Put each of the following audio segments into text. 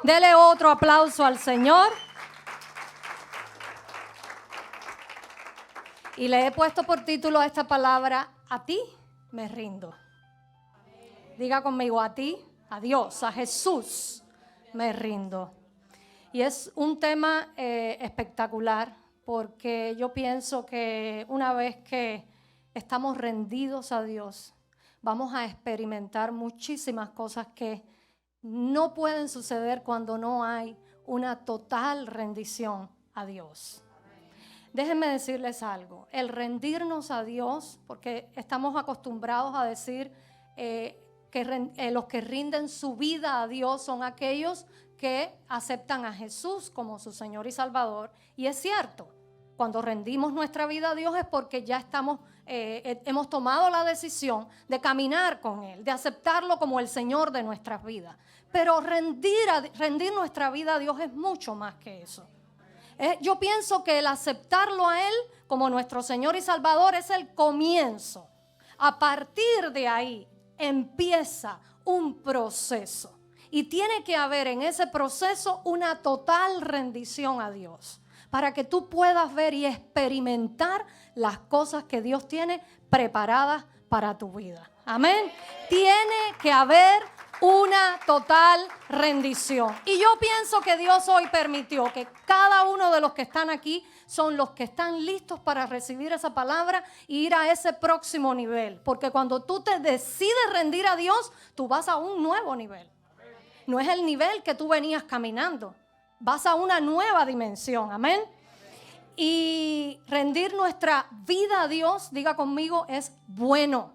Dele otro aplauso al Señor. Y le he puesto por título a esta palabra: a ti me rindo. Diga conmigo: a ti, a Dios, a Jesús me rindo. Y es un tema espectacular, porque yo pienso que una vez que estamos rendidos a Dios, vamos a experimentar muchísimas cosas que no pueden suceder cuando no hay una total rendición a Dios. Déjenme decirles algo: el rendirnos a Dios, porque estamos acostumbrados a decir que los que rinden su vida a Dios son aquellos que aceptan a Jesús como su Señor y Salvador. Y es cierto, cuando rendimos nuestra vida a Dios es porque ya hemos tomado la decisión de caminar con Él, de aceptarlo como el Señor de nuestras vidas. Pero rendir nuestra vida a Dios es mucho más que eso. Yo pienso que el aceptarlo a Él como nuestro Señor y Salvador es el comienzo. A partir de ahí empieza un proceso. Y tiene que haber en ese proceso una total rendición a Dios, para que tú puedas ver y experimentar las cosas que Dios tiene preparadas para tu vida. Amén. Tiene que haber una total rendición. Y yo pienso que Dios hoy permitió que cada uno de los que están aquí son los que están listos para recibir esa palabra e ir a ese próximo nivel. Porque cuando tú te decides rendir a Dios, tú vas a un nuevo nivel. No es el nivel que tú venías caminando. Vas a una nueva dimensión. Amén. Y rendir nuestra vida a Dios, diga conmigo, es bueno.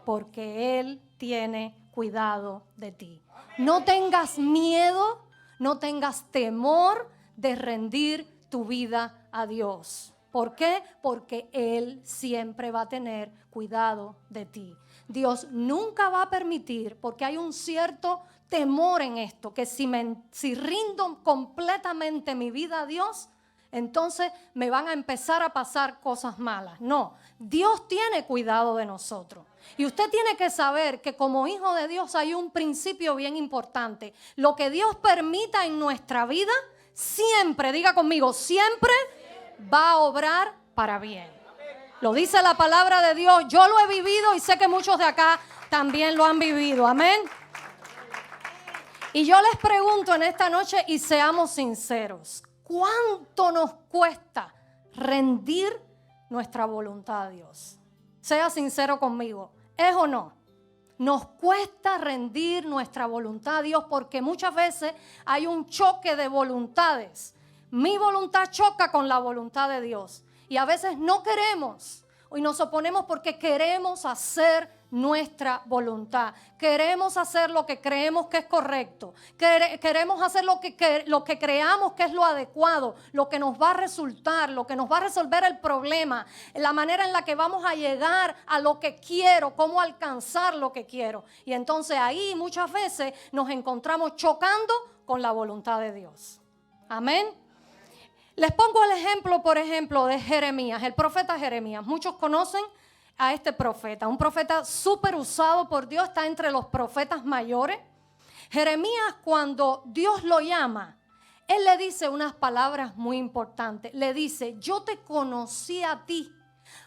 Porque Él tiene cuidado de ti. No tengas miedo, no tengas temor de rendir tu vida a Dios. ¿Por qué? Porque Él siempre va a tener cuidado de ti. Dios nunca va a permitir, porque hay un cierto temor en esto, que si rindo completamente mi vida a Dios, entonces me van a empezar a pasar cosas malas. No, Dios tiene cuidado de nosotros. Y usted tiene que saber que como hijo de Dios hay un principio bien importante. Lo que Dios permita en nuestra vida, siempre, diga conmigo, siempre va a obrar para bien. Lo dice la palabra de Dios. Yo lo he vivido y sé que muchos de acá también lo han vivido. Amén. Y yo les pregunto en esta noche, y seamos sinceros, ¿cuánto nos cuesta rendir nuestra voluntad a Dios? Sea sincero conmigo, ¿es o no? Nos cuesta rendir nuestra voluntad a Dios porque muchas veces hay un choque de voluntades. Mi voluntad choca con la voluntad de Dios. Y a veces no queremos y nos oponemos porque queremos hacer nuestra voluntad. Queremos hacer lo que creemos que es correcto. Queremos hacer lo que creamos que es lo adecuado, lo que nos va a resultar, lo que nos va a resolver el problema, la manera en la que vamos a llegar a lo que quiero, cómo alcanzar lo que quiero. Y entonces ahí muchas veces nos encontramos chocando con la voluntad de Dios. Amén. Les pongo el ejemplo, por ejemplo, de Jeremías, el profeta Jeremías. Muchos conocen a este profeta, un profeta súper usado por Dios, está entre los profetas mayores. Jeremías, cuando Dios lo llama, Él le dice unas palabras muy importantes. Le dice: yo te conocí a ti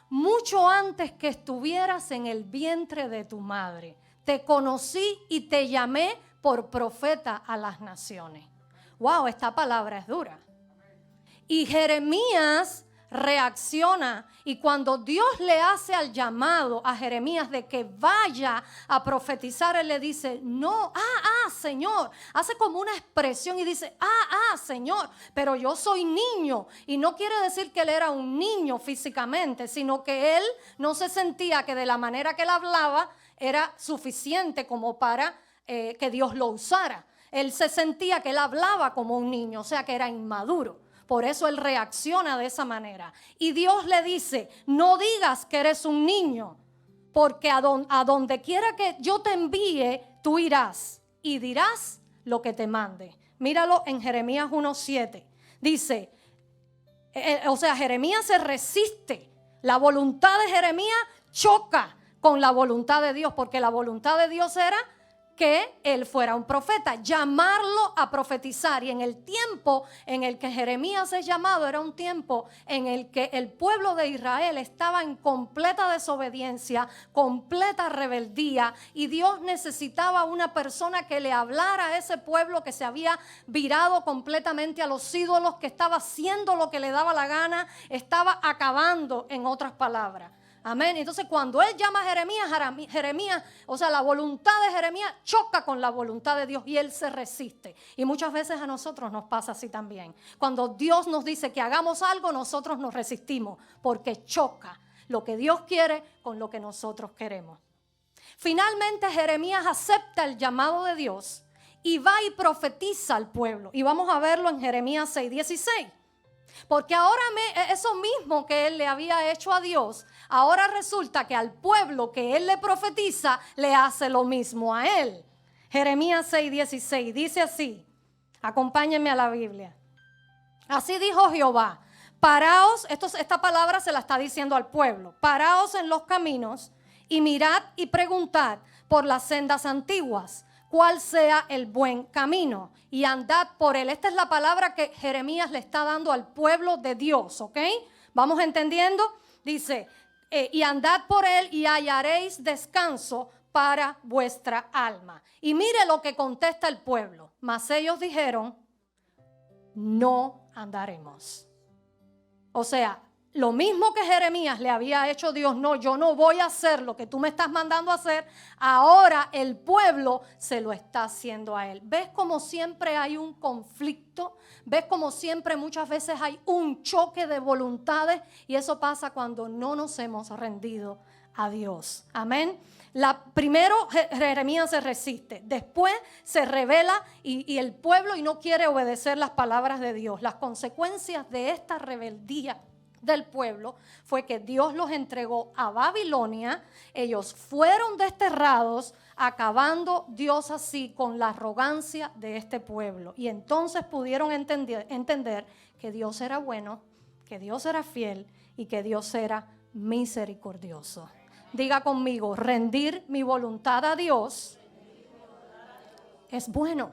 mucho antes que estuvieras en el vientre de tu madre. Te conocí y te llamé por profeta a las naciones. Wow, esta palabra es dura. Y Jeremías reacciona, y cuando Dios le hace el llamado a Jeremías de que vaya a profetizar, Él le dice: no, Señor, hace como una expresión y dice: Señor, pero yo soy niño. Y no quiere decir que él era un niño físicamente, sino que él no se sentía que de la manera que él hablaba era suficiente como para que Dios lo usara. Él se sentía que él hablaba como un niño, o sea que era inmaduro. Por eso él reacciona de esa manera. Y Dios le dice: no digas que eres un niño, porque a donde quiera que yo te envíe, tú irás y dirás lo que te mande. Míralo en Jeremías 1:7. Dice, Jeremías se resiste. La voluntad de Jeremías choca con la voluntad de Dios, porque la voluntad de Dios era que él fuera un profeta, llamarlo a profetizar. Y en el tiempo en el que Jeremías es llamado, era un tiempo en el que el pueblo de Israel estaba en completa desobediencia, completa rebeldía, y Dios necesitaba una persona que le hablara a ese pueblo que se había virado completamente a los ídolos, que estaba haciendo lo que le daba la gana, estaba acabando, en otras palabras. Amén. Entonces cuando él llama a Jeremías, o sea, la voluntad de Jeremías choca con la voluntad de Dios y él se resiste. Y muchas veces a nosotros nos pasa así también. Cuando Dios nos dice que hagamos algo, nosotros nos resistimos porque choca lo que Dios quiere con lo que nosotros queremos. Finalmente Jeremías acepta el llamado de Dios y va y profetiza al pueblo. Y vamos a verlo en Jeremías 6:16. Porque ahora eso mismo que él le había hecho a Dios, ahora resulta que al pueblo que él le profetiza, le hace lo mismo a él. Jeremías 6:16 dice así, acompáñenme a la Biblia. Así dijo Jehová, paraos, esta palabra se la está diciendo al pueblo, paraos en los caminos y mirad y preguntad por las sendas antiguas, cuál sea el buen camino, y andad por él. Esta es la palabra que Jeremías le está dando al pueblo de Dios, ¿ok? ¿Vamos entendiendo? Dice, y andad por él y hallaréis descanso para vuestra alma. Y mire lo que contesta el pueblo. Mas ellos dijeron, no andaremos. O sea, lo mismo que Jeremías le había hecho Dios, no, yo no voy a hacer lo que tú me estás mandando a hacer, ahora el pueblo se lo está haciendo a él. ¿Ves cómo siempre hay un conflicto? ¿Ves cómo siempre muchas veces hay un choque de voluntades? Y eso pasa cuando no nos hemos rendido a Dios. Amén. Primero Jeremías se resiste, después se rebela y el pueblo y no quiere obedecer las palabras de Dios. Las consecuencias de esta rebeldía del pueblo fue que Dios los entregó a Babilonia, ellos fueron desterrados, acabando Dios así con la arrogancia de este pueblo. Y entonces pudieron entender que Dios era bueno, que Dios era fiel y que Dios era misericordioso. Diga conmigo, rendir mi voluntad a Dios es bueno,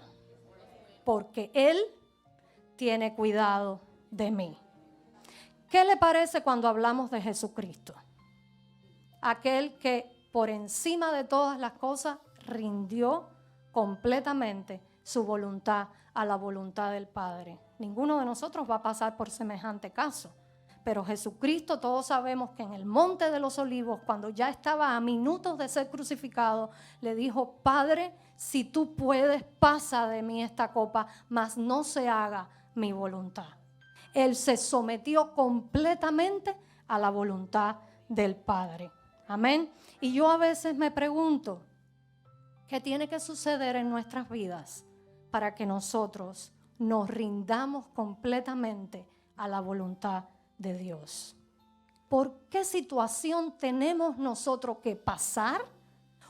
porque Él tiene cuidado de mí. ¿Qué le parece cuando hablamos de Jesucristo? Aquel que por encima de todas las cosas rindió completamente su voluntad a la voluntad del Padre. Ninguno de nosotros va a pasar por semejante caso. Pero Jesucristo, todos sabemos que en el Monte de los Olivos, cuando ya estaba a minutos de ser crucificado, le dijo, Padre, si tú puedes, pasa de mí esta copa, mas no se haga mi voluntad. Él se sometió completamente a la voluntad del Padre. Amén. Y yo a veces me pregunto, ¿qué tiene que suceder en nuestras vidas para que nosotros nos rindamos completamente a la voluntad de Dios? ¿Por qué situación tenemos nosotros que pasar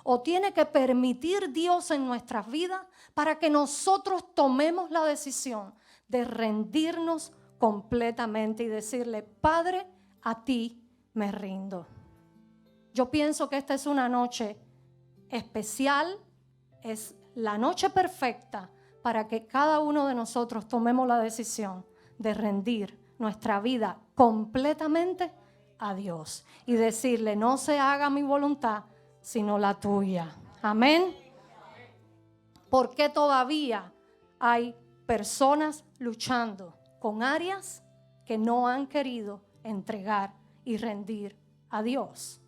o tiene que permitir Dios en nuestras vidas para que nosotros tomemos la decisión de rendirnos completamente y decirle, Padre, a ti me rindo? Yo pienso que esta es una noche especial, es la noche perfecta para que cada uno de nosotros tomemos la decisión de rendir nuestra vida completamente a Dios y decirle, no se haga mi voluntad, sino la tuya. Amén. ¿Por qué todavía hay personas luchando con áreas que no han querido entregar y rendir a Dios?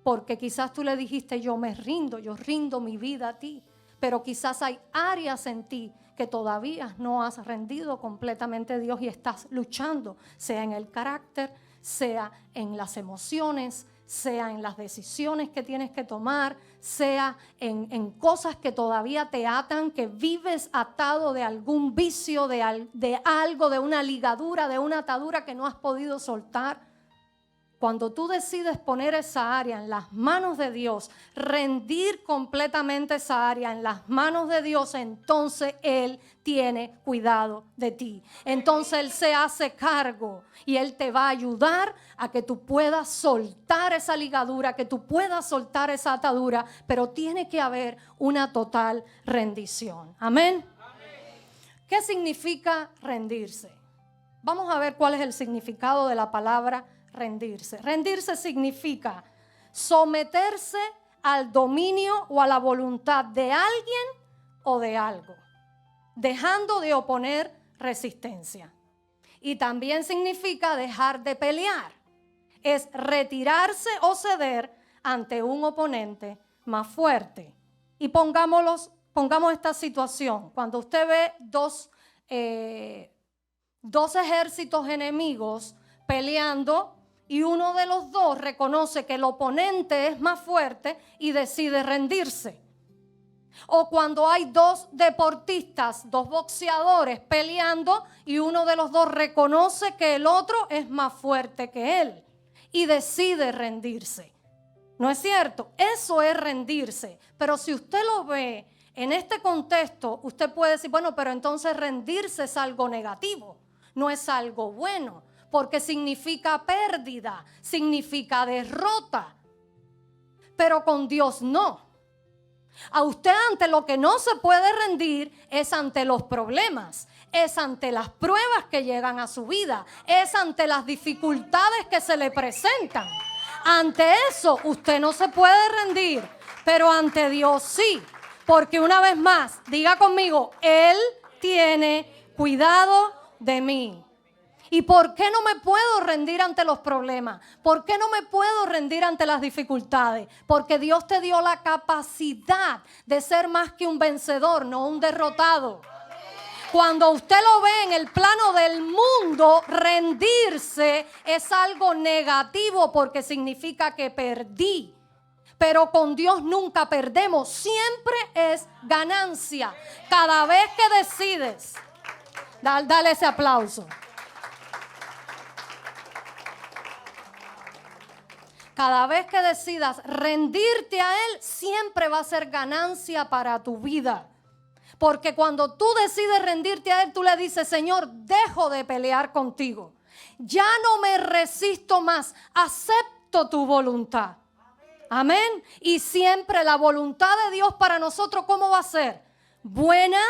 Porque quizás tú le dijiste, yo rindo mi vida a ti, pero quizás hay áreas en ti que todavía no has rendido completamente a Dios y estás luchando, sea en el carácter, sea en las emociones, sea en las decisiones que tienes que tomar, sea en cosas que todavía te atan, que vives atado de algún vicio, de algo, de una ligadura, de una atadura que no has podido soltar. Cuando tú decides poner esa área en las manos de Dios, rendir completamente esa área en las manos de Dios, entonces Él tiene cuidado de ti. Entonces Él se hace cargo y Él te va a ayudar a que tú puedas soltar esa ligadura, que tú puedas soltar esa atadura, pero tiene que haber una total rendición. Amén. ¿Qué significa rendirse? Vamos a ver cuál es el significado de la palabra rendirse. Rendirse significa someterse al dominio o a la voluntad de alguien o de algo, dejando de oponer resistencia. Y también significa dejar de pelear. Es retirarse o ceder ante un oponente más fuerte. Y pongamos esta situación. Cuando usted ve dos ejércitos enemigos peleando y uno de los dos reconoce que el oponente es más fuerte y decide rendirse. O cuando hay dos deportistas, dos boxeadores peleando y uno de los dos reconoce que el otro es más fuerte que él y decide rendirse. ¿No es cierto? Eso es rendirse. Pero si usted lo ve en este contexto, usted puede decir, bueno, pero entonces rendirse es algo negativo, no es algo bueno, porque significa pérdida, significa derrota. Pero con Dios no. A usted ante lo que no se puede rendir es ante los problemas, es ante las pruebas que llegan a su vida, es ante las dificultades que se le presentan. Ante eso usted no se puede rendir, pero ante Dios sí. Porque una vez más, diga conmigo, Él tiene cuidado de mí. ¿Y por qué no me puedo rendir ante los problemas? ¿Por qué no me puedo rendir ante las dificultades? Porque Dios te dio la capacidad de ser más que un vencedor, no un derrotado. Cuando usted lo ve en el plano del mundo, rendirse es algo negativo porque significa que perdí. Pero con Dios nunca perdemos, siempre es ganancia. Cada vez que decides, dale ese aplauso. Cada vez que decidas rendirte a Él, siempre va a ser ganancia para tu vida. Porque cuando tú decides rendirte a Él, tú le dices, Señor, dejo de pelear contigo. Ya no me resisto más, acepto tu voluntad. Amén. Y siempre la voluntad de Dios para nosotros, ¿cómo va a ser? Buena,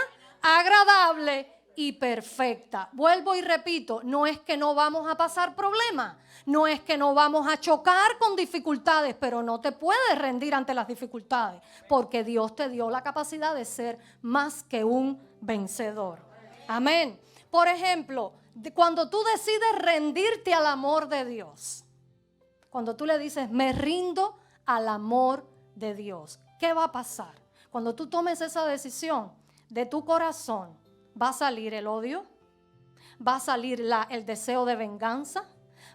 agradable y perfecta. Vuelvo y repito, no es que no vamos a pasar problemas, no es que no vamos a chocar con dificultades, pero no te puedes rendir ante las dificultades, porque Dios te dio la capacidad de ser más que un vencedor. Amén. Por ejemplo, cuando tú decides rendirte al amor de Dios, cuando tú le dices, me rindo al amor de Dios, ¿qué va a pasar? Cuando tú tomes esa decisión, de tu corazón va a salir el odio, va a salir el deseo de venganza,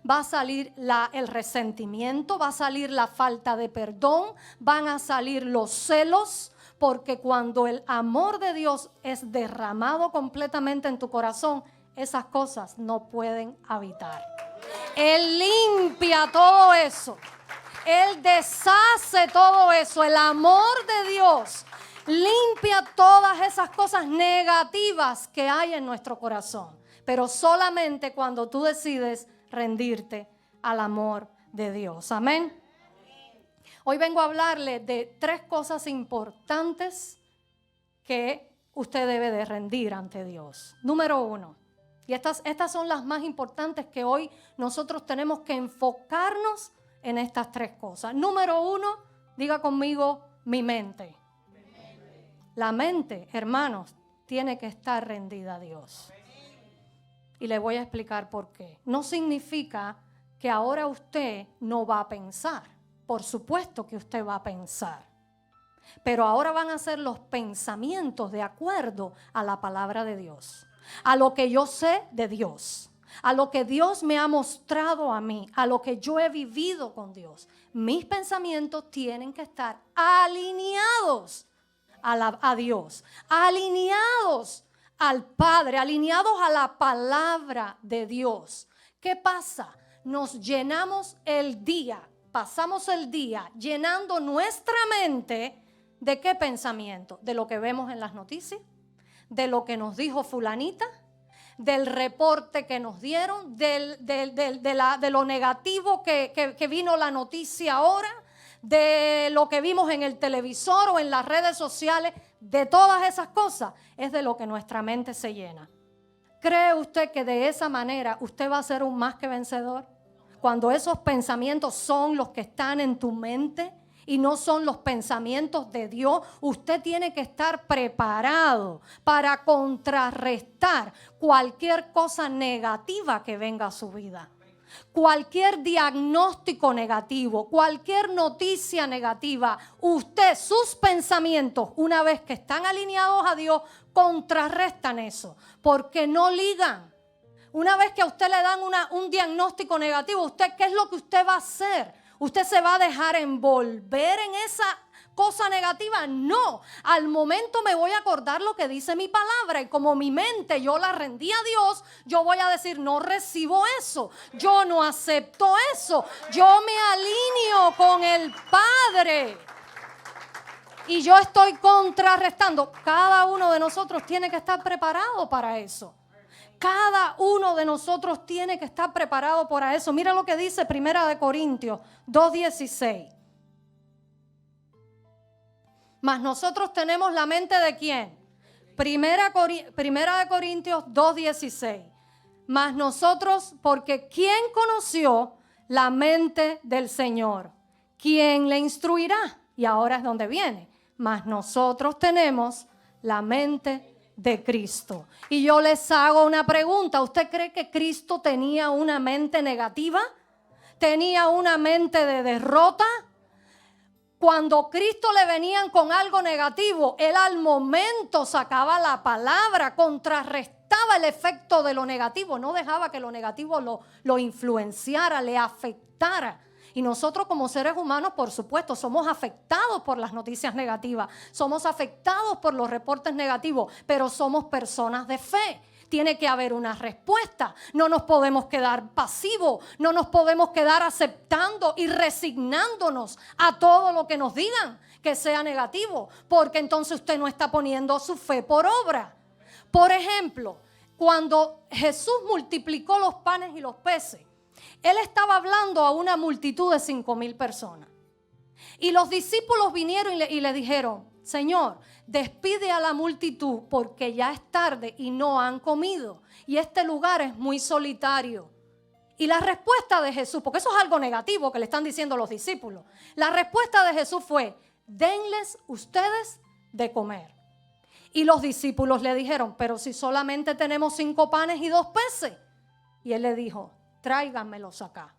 va a salir el resentimiento, va a salir la falta de perdón, van a salir los celos, porque cuando el amor de Dios es derramado completamente en tu corazón, esas cosas no pueden habitar. Él limpia todo eso. Él deshace todo eso. El amor de Dios limpia todas esas cosas negativas que hay en nuestro corazón. Pero solamente cuando tú decides rendirte al amor de Dios. Amén. Hoy vengo a hablarle de 3 cosas importantes que usted debe de rendir ante Dios. Número 1. Y estas son las más importantes que hoy nosotros tenemos que enfocarnos en estas 3 cosas. Número 1, diga conmigo, mi mente. La mente, hermanos, tiene que estar rendida a Dios. Y le voy a explicar por qué. No significa que ahora usted no va a pensar. Por supuesto que usted va a pensar. Pero ahora van a ser los pensamientos de acuerdo a la palabra de Dios. A lo que yo sé de Dios. A lo que Dios me ha mostrado a mí. A lo que yo he vivido con Dios. Mis pensamientos tienen que estar alineados a Dios. Alineados al Padre. Alineados a la palabra de Dios. ¿Qué pasa? nos llenamos el día, pasamos el día llenando nuestra mente ¿de qué pensamiento? De lo que vemos en las noticias, de lo que nos dijo fulanita, del reporte que nos dieron, de lo negativo que vino la noticia ahora, de lo que vimos en el televisor o en las redes sociales, de todas esas cosas, es de lo que nuestra mente se llena. ¿Cree usted que de esa manera usted va a ser un más que vencedor? Cuando esos pensamientos son los que están en tu mente y no son los pensamientos de Dios, usted tiene que estar preparado para contrarrestar cualquier cosa negativa que venga a su vida. Cualquier diagnóstico negativo, cualquier noticia negativa, usted, sus pensamientos, una vez que están alineados a Dios, contrarrestan eso, porque no ligan. Una vez que a usted le dan un diagnóstico negativo, ¿usted qué es lo que usted va a hacer? ¿Usted se va a dejar envolver en esa cosa negativa? No, al momento me voy a acordar lo que dice mi palabra y como mi mente yo la rendí a Dios, yo voy a decir no recibo eso, yo no acepto eso, yo me alineo con el Padre y yo estoy contrarrestando. Cada uno de nosotros tiene que estar preparado para eso. Cada uno de nosotros tiene que estar preparado para eso. Mira lo que dice 1 Corintios 2:16. Mas nosotros tenemos la mente ¿de quién? 1 Corintios 2:16. Mas nosotros, porque ¿quién conoció la mente del Señor? ¿Quién le instruirá? Y ahora es donde viene. Mas nosotros tenemos la mente de Cristo. Y yo les hago una pregunta. ¿Usted cree que Cristo tenía una mente negativa? ¿Tenía una mente de derrota? Cuando Cristo le venían con algo negativo, Él al momento sacaba la palabra, contrarrestaba el efecto de lo negativo, no dejaba que lo negativo lo influenciara, le afectara. Y nosotros como seres humanos, por supuesto, somos afectados por las noticias negativas, somos afectados por los reportes negativos, pero somos personas de fe. Tiene que haber una respuesta. No nos podemos quedar pasivos, no nos podemos quedar aceptando y resignándonos a todo lo que nos digan que sea negativo, porque entonces usted no está poniendo su fe por obra. Por ejemplo, cuando Jesús multiplicó los panes y los peces, Él estaba hablando a una multitud de 5,000 personas. Y los discípulos vinieron y le dijeron, Señor, despide a la multitud porque ya es tarde y no han comido. Y este lugar es muy solitario. Y la respuesta de Jesús, porque eso es algo negativo que le están diciendo los discípulos. La respuesta de Jesús fue, denles ustedes de comer. Y los discípulos le dijeron, pero si solamente tenemos 5 panes y 2 peces. Y Él le dijo, tráiganmelos acá.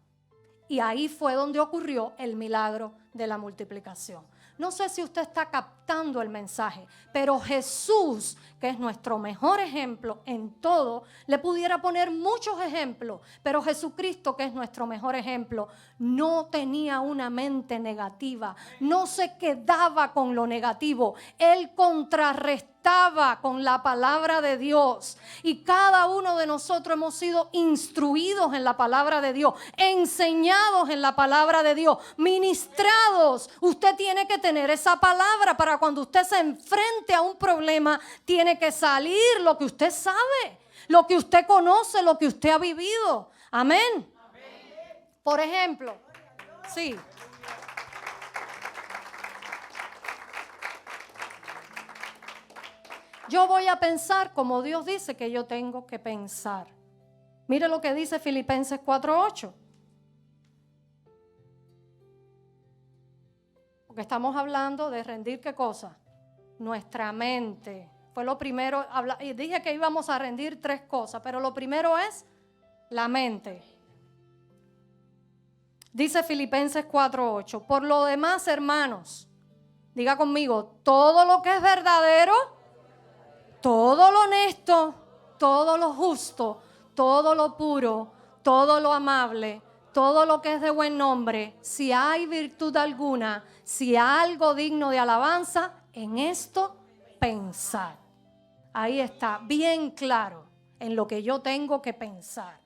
Y ahí fue donde ocurrió el milagro de la multiplicación. No sé si usted está captando el mensaje, pero Jesús, que es nuestro mejor ejemplo en todo, le pudiera poner muchos ejemplos, pero Jesucristo, que es nuestro mejor ejemplo, no tenía una mente negativa, no se quedaba con lo negativo, Él contrarrestaba con la palabra de Dios. Y cada uno de nosotros hemos sido instruidos en la palabra de Dios, enseñados en la palabra de Dios, ministrados. Usted tiene que tener esa palabra para cuando usted se enfrente a un problema, tiene que salir lo que usted sabe, lo que usted conoce, lo que usted ha vivido. Amén. Por ejemplo, sí. Yo voy a pensar como Dios dice que yo tengo que pensar. Mire lo que dice Filipenses 4:8. Porque estamos hablando de rendir ¿qué cosa? Nuestra mente. Fue lo primero, y dije que íbamos a rendir 3 cosas, pero lo primero es la mente. Dice Filipenses 4:8. Por lo demás, hermanos, diga conmigo, todo lo que es verdadero, todo lo honesto, todo lo justo, todo lo puro, todo lo amable, todo lo que es de buen nombre, si hay virtud alguna, si hay algo digno de alabanza, en esto pensar. Ahí está, bien claro en lo que yo tengo que pensar.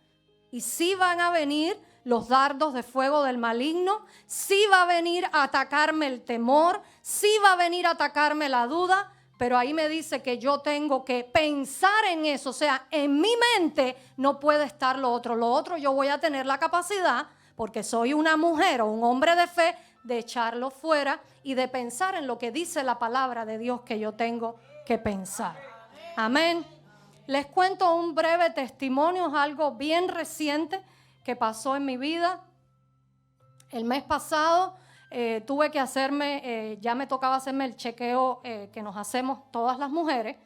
Y sí van a venir los dardos de fuego del maligno, sí va a venir a atacarme el temor, sí va a venir a atacarme la duda, pero ahí me dice que yo tengo que pensar en eso. O sea, en mi mente no puede estar lo otro. Lo otro yo voy a tener la capacidad, porque soy una mujer o un hombre de fe, de echarlo fuera y de pensar en lo que dice la palabra de Dios que yo tengo que pensar. Amén. Les cuento un breve testimonio, es algo bien reciente que pasó en mi vida. El mes pasado tuve que hacerme, ya me tocaba hacerme el chequeo que nos hacemos todas las mujeres.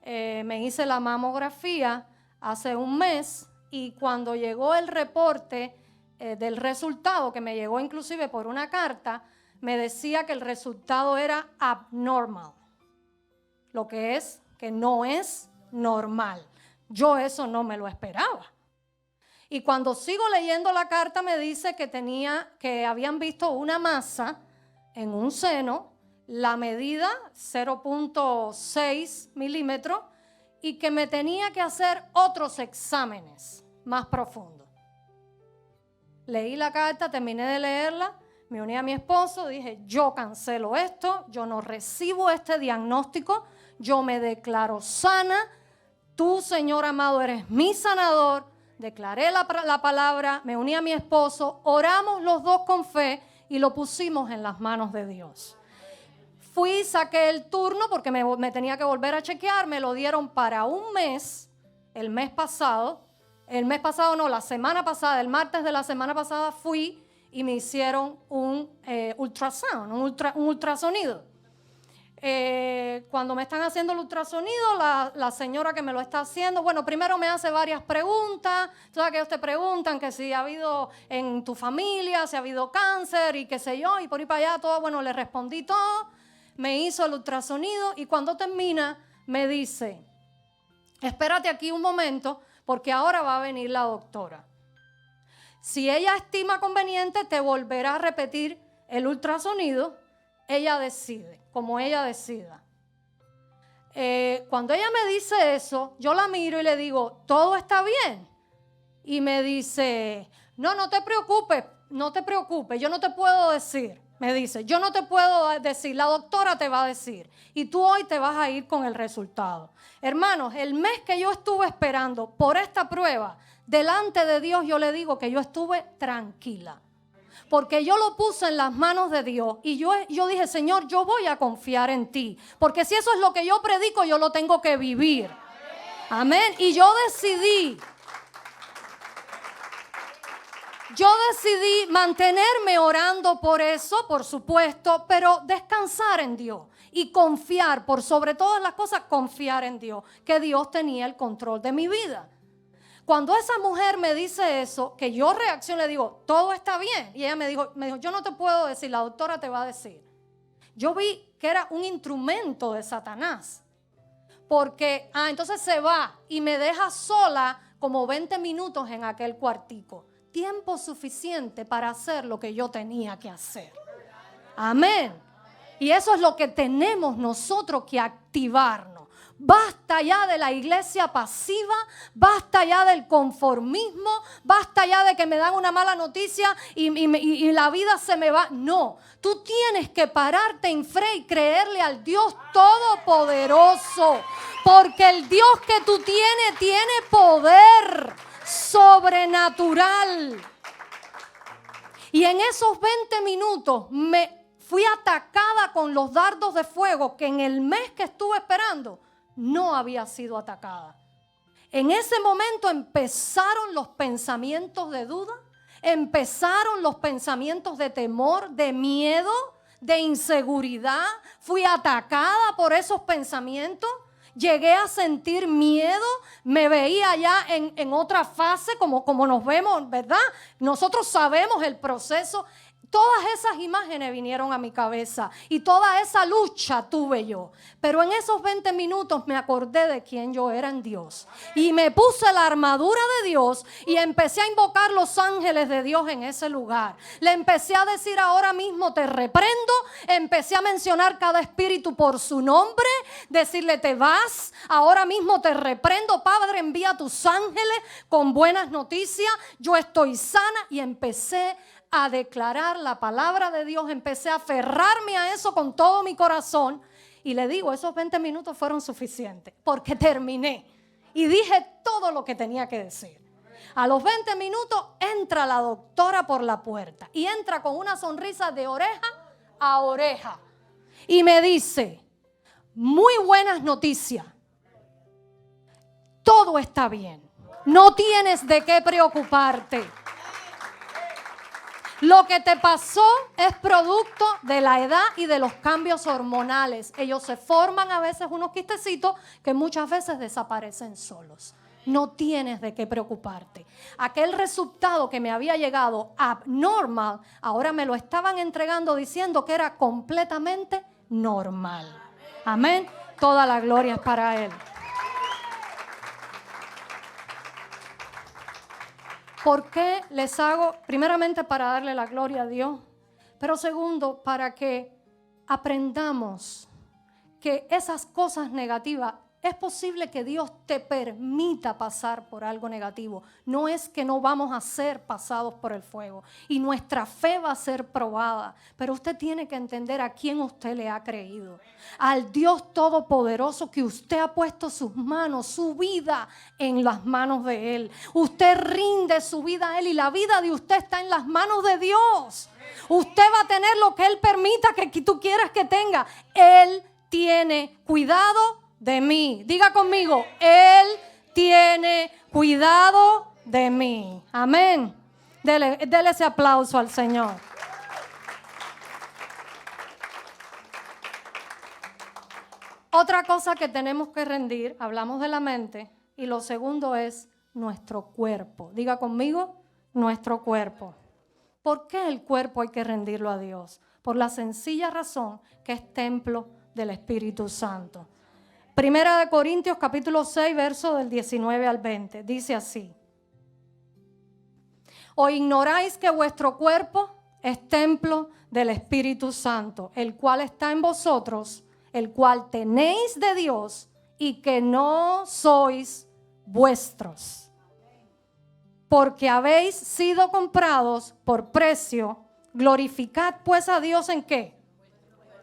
Me hice la mamografía hace un mes y cuando llegó el reporte del resultado, que me llegó inclusive por una carta, me decía que el resultado era abnormal, lo que es que no es normal. Yo eso no me lo esperaba. Y cuando sigo leyendo la carta me dice que habían visto una masa en un seno, la medida 0.6 milímetros, y que me tenía que hacer otros exámenes más profundos. Leí la carta, terminé de leerla, me uní a mi esposo, dije, yo cancelo esto, yo no recibo este diagnóstico, yo me declaro sana, tú, Señor amado, eres mi sanador. Declaré la palabra, me uní a mi esposo, oramos los dos con fe y lo pusimos en las manos de Dios. Fui, saqué el turno porque me tenía que volver a chequear, me lo dieron para un mes, el mes pasado no, la semana pasada, el martes de la semana pasada fui y me hicieron un ultrasound, un ultrasonido. Cuando me están haciendo el ultrasonido, la señora que me lo está haciendo, bueno, primero me hace varias preguntas. ¿Sabes que ellos te preguntan que si ha habido en tu familia, si ha habido cáncer y qué sé yo, y por ahí para allá todo? Bueno, le respondí todo, me hizo el ultrasonido y cuando termina me dice, espérate aquí un momento porque ahora va a venir la doctora. Si ella estima conveniente, te volverá a repetir el ultrasonido. Ella decide, como ella decida. Cuando ella me dice eso, yo la miro y le digo, ¿todo está bien? Y me dice, no te preocupes, yo no te puedo decir. Me dice, yo no te puedo decir, la doctora te va a decir. Y tú hoy te vas a ir con el resultado. Hermanos, el mes que yo estuve esperando por esta prueba, delante de Dios yo le digo que yo estuve tranquila. Porque yo lo puse en las manos de Dios y yo dije, Señor, yo voy a confiar en ti. Porque si eso es lo que yo predico, yo lo tengo que vivir. Amén. Y yo decidí mantenerme orando por eso, por supuesto, pero descansar en Dios y confiar, por sobre todas las cosas, confiar en Dios, que Dios tenía el control de mi vida. Cuando esa mujer me dice eso, que yo reacciono, le digo, todo está bien. Y ella me dijo, yo no te puedo decir, la doctora te va a decir. Yo vi que era un instrumento de Satanás. Porque, entonces se va y me deja sola como 20 minutos en aquel cuartico. Tiempo suficiente para hacer lo que yo tenía que hacer. Amén. Y eso es lo que tenemos nosotros que activarnos. Basta ya de la iglesia pasiva, basta ya del conformismo, basta ya de que me dan una mala noticia y la vida se me va. No, tú tienes que pararte en fe y creerle al Dios Todopoderoso, porque el Dios que tú tienes tiene poder sobrenatural. Y en esos 20 minutos me fui atacada con los dardos de fuego que en el mes que estuve esperando no había sido atacada. En ese momento empezaron los pensamientos de duda, empezaron los pensamientos de temor, de miedo, de inseguridad. Fui atacada por esos pensamientos. Llegué a sentir miedo, me veía ya en otra fase como nos vemos, ¿verdad? Nosotros sabemos el proceso. Todas esas imágenes vinieron a mi cabeza y toda esa lucha tuve yo. Pero en esos 20 minutos me acordé de quién yo era en Dios. Y me puse la armadura de Dios y empecé a invocar los ángeles de Dios en ese lugar. Le empecé a decir: ahora mismo te reprendo. Empecé a mencionar cada espíritu por su nombre. Decirle: te vas. Ahora mismo te reprendo. Padre, envía tus ángeles con buenas noticias. Yo estoy sana. Y empecé a declarar la palabra de Dios, empecé a aferrarme a eso con todo mi corazón y le digo, esos 20 minutos fueron suficientes porque terminé y dije todo lo que tenía que decir. A los 20 minutos entra la doctora por la puerta y entra con una sonrisa de oreja a oreja y me dice: muy buenas noticias, todo está bien, no tienes de qué preocuparte. Lo que te pasó es producto de la edad y de los cambios hormonales. Ellos se forman a veces unos quistecitos que muchas veces desaparecen solos. No tienes de qué preocuparte. Aquel resultado que me había llegado abnormal, ahora me lo estaban entregando diciendo que era completamente normal. Amén. Toda la gloria es para Él. ¿Por qué les hago? Primeramente para darle la gloria a Dios, pero segundo para que aprendamos que esas cosas negativas, es posible que Dios te permita pasar por algo negativo. No es que no vamos a ser pasados por el fuego y nuestra fe va a ser probada, pero usted tiene que entender a quién usted le ha creído. Al Dios Todopoderoso que usted ha puesto sus manos, su vida en las manos de Él. Usted rinde su vida a Él y la vida de usted está en las manos de Dios. Usted va a tener lo que Él permita que tú quieras que tenga. Él tiene cuidado de mí. Diga conmigo: Él tiene cuidado de mí. Amén. Dele ese aplauso al Señor. Otra cosa que tenemos que rendir, hablamos de la mente, y lo segundo es nuestro cuerpo. Diga conmigo: nuestro cuerpo. ¿Por qué el cuerpo hay que rendirlo a Dios? Por la sencilla razón que es templo del Espíritu Santo. Primera de Corintios capítulo 6, verso del 19 al 20. Dice así: ¿o ignoráis que vuestro cuerpo es templo del Espíritu Santo, el cual está en vosotros, el cual tenéis de Dios, y que no sois vuestros? Porque habéis sido comprados por precio. Glorificad pues a Dios ¿en qué?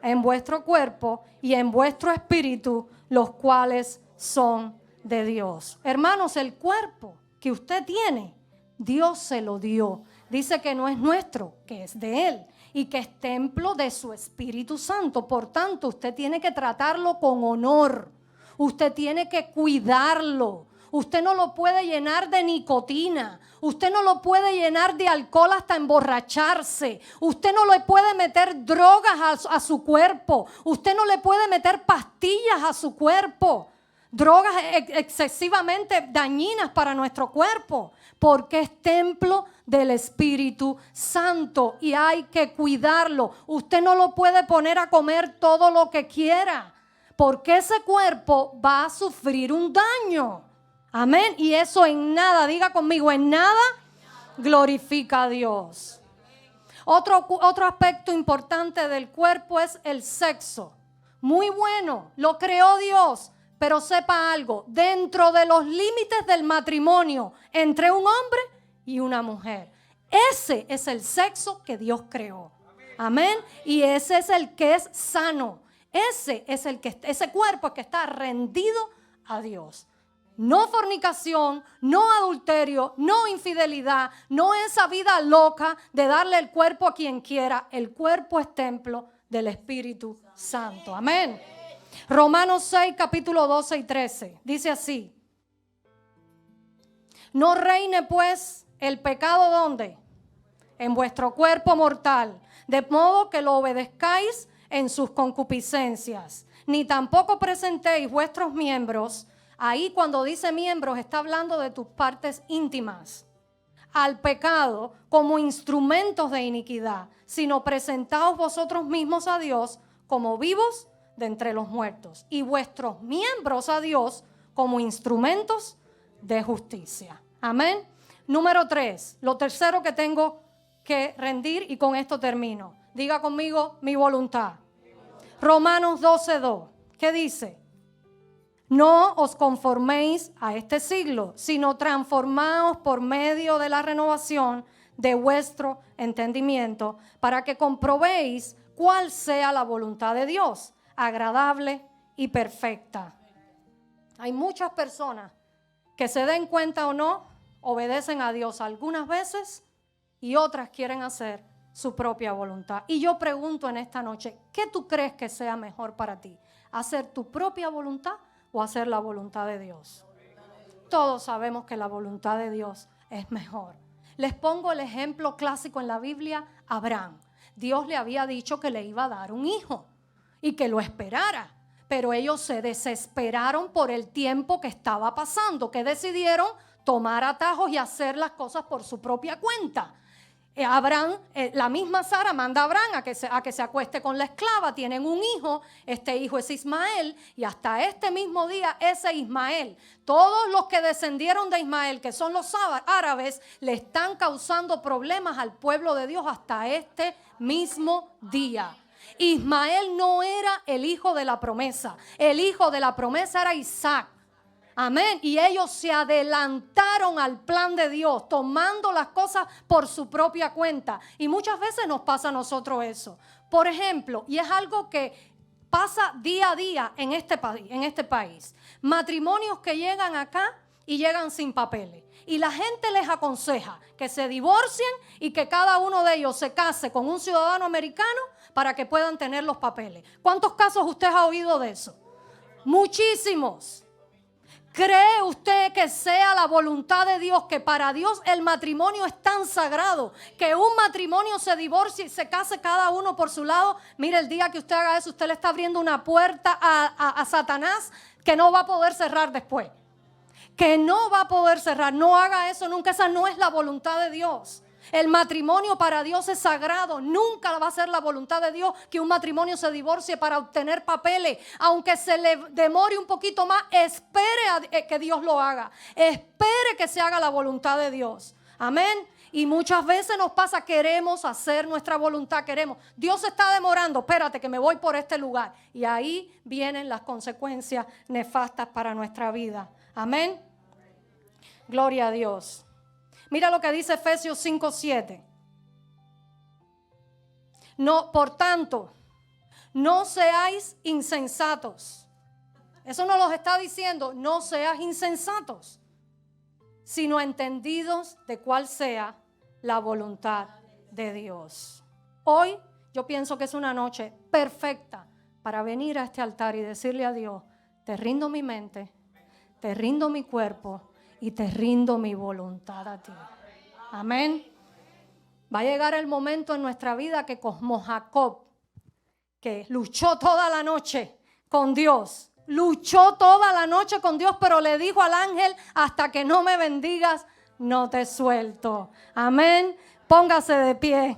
En vuestro cuerpo y en vuestro espíritu, los cuales son de Dios. Hermanos, el cuerpo que usted tiene, Dios se lo dio. Dice que no es nuestro, que es de Él y que es templo de su Espíritu Santo. Por tanto, usted tiene que tratarlo con honor. Usted tiene que cuidarlo. Usted no lo puede llenar de nicotina. Usted no lo puede llenar de alcohol hasta emborracharse. Usted no le puede meter drogas a su cuerpo. Usted no le puede meter pastillas a su cuerpo. Drogas excesivamente dañinas para nuestro cuerpo. Porque es templo del Espíritu Santo y hay que cuidarlo. Usted no lo puede poner a comer todo lo que quiera. Porque ese cuerpo va a sufrir un daño. Amén. Y eso en nada, diga conmigo, en nada glorifica a Dios. Otro aspecto importante del cuerpo es el sexo. Muy bueno, lo creó Dios, pero sepa algo, dentro de los límites del matrimonio entre un hombre y una mujer. Ese es el sexo que Dios creó. Amén. Y ese es el que es sano. Ese cuerpo es que está rendido a Dios. No fornicación, no adulterio, no infidelidad, no esa vida loca de darle el cuerpo a quien quiera. El cuerpo es templo del Espíritu Santo. Amén. Romanos 6, capítulo 12 y 13. Dice así: no reine pues el pecado ¿dónde? En vuestro cuerpo mortal, de modo que lo obedezcáis en sus concupiscencias, ni tampoco presentéis vuestros miembros. Ahí cuando dice miembros está hablando de tus partes íntimas. al pecado como instrumentos de iniquidad, sino presentaos vosotros mismos a Dios como vivos de entre los muertos y vuestros miembros a Dios como instrumentos de justicia. Amén. Número 3, lo tercero que tengo que rendir, y con esto termino. Diga conmigo, mi voluntad. Romanos 12:2. ¿Qué dice? No os conforméis a este siglo, sino transformaos por medio de la renovación de vuestro entendimiento, para que comprobéis cuál sea la voluntad de Dios, agradable y perfecta. Hay muchas personas que, se den cuenta o no, obedecen a Dios algunas veces y otras quieren hacer su propia voluntad. Y yo pregunto en esta noche, ¿qué tú crees que sea mejor para ti? ¿Hacer tu propia voluntad o hacer la voluntad de Dios? Todos sabemos que la voluntad de Dios es mejor. Les pongo el ejemplo clásico en la Biblia, Abraham. Dios le había dicho que le iba a dar un hijo y que lo esperara, pero ellos se desesperaron por el tiempo que estaba pasando, que decidieron tomar atajos y hacer las cosas por su propia cuenta. Abraham, la misma Sara manda a Abraham a que se acueste con la esclava. Tienen un hijo, este hijo es Ismael, y hasta este mismo día ese Ismael, todos los que descendieron de Ismael, que son los árabes, le están causando problemas al pueblo de Dios hasta este mismo día. Ismael no era el hijo de la promesa, el hijo de la promesa era Isaac. Amén. Y ellos se adelantaron al plan de Dios, tomando las cosas por su propia cuenta. Y muchas veces nos pasa a nosotros eso. Por ejemplo, y es algo que pasa día a día en este país. Matrimonios que llegan acá y llegan sin papeles. Y la gente les aconseja que se divorcien y que cada uno de ellos se case con un ciudadano americano para que puedan tener los papeles. ¿Cuántos casos usted ha oído de eso? Muchísimos. ¿Cree usted que sea la voluntad de Dios, que para Dios el matrimonio es tan sagrado, que un matrimonio se divorcie y se case cada uno por su lado? Mire, el día que usted haga eso, usted le está abriendo una puerta a Satanás que no va a poder cerrar después. Que no va a poder cerrar. No haga eso nunca. Esa no es la voluntad de Dios. El matrimonio para Dios es sagrado. Nunca va a ser la voluntad de Dios que un matrimonio se divorcie para obtener papeles. Aunque se le demore un poquito más, espere a que Dios lo haga. Espere que se haga la voluntad de Dios. Amén. Y muchas veces nos pasa, queremos hacer nuestra voluntad, queremos. Dios se está demorando, espérate que me voy por este lugar. Y ahí vienen las consecuencias nefastas para nuestra vida. Amén. Gloria a Dios. Mira lo que dice Efesios 5:7. No, por tanto, no seáis insensatos. Eso nos lo está diciendo, no seas insensatos, sino entendidos de cuál sea la voluntad de Dios. Hoy yo pienso que es una noche perfecta para venir a este altar y decirle a Dios, te rindo mi mente, te rindo mi cuerpo y te rindo mi voluntad a ti. Amén. Va a llegar el momento en nuestra vida que, como Jacob, que luchó toda la noche con Dios, luchó toda la noche con Dios, pero le dijo al ángel, hasta que no me bendigas, no te suelto. Amén. Póngase de pie.